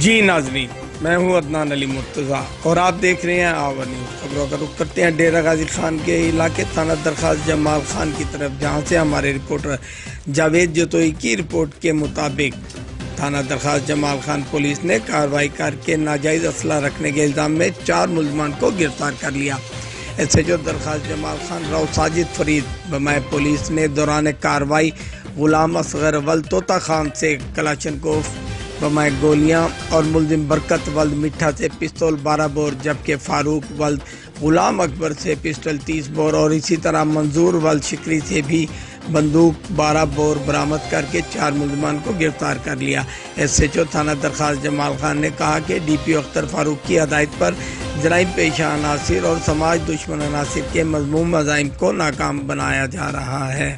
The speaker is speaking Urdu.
جی ناظرین، میں ہوں عدنان علی مرتضیٰ اور آپ دیکھ رہے ہیں آور نیوز۔ خبروں کا رخ کرتے ہیں ڈیرہ غازی خان کے علاقے تھانہ درخواست جمال خان کی طرف، جہاں سے ہمارے رپورٹر جاوید جتوئی کی رپورٹ کے مطابق تھانہ درخواست جمال خان پولیس نے کارروائی کر کے ناجائز اسلحہ رکھنے کے الزام میں 4 ملزمان کو گرفتار کر لیا۔ ایس ایچ او درخواست جمال خان راؤ ساجد فرید بمائے پولیس نے دوران کارروائی غلام اصغر ولد طوطا خان سے کلاشنکوف بمائے گولیاں اور ملزم برکت ولد میٹھا سے پستول 12 بور، جبکہ فاروق ولد غلام اکبر سے پسٹل 30 بور اور اسی طرح منظور ولد شکری سے بھی بندوق 12 بور برآمد کر کے 4 ملزمان کو گرفتار کر لیا۔ ایس ایچ او تھانہ درخواست جمال خان نے کہا کہ ڈی پی او اختر فاروق کی ہدایت پر جرائم پیشہ عناصر اور سماج دشمن عناصر کے مذموم عزائم کو ناکام بنایا جا رہا ہے۔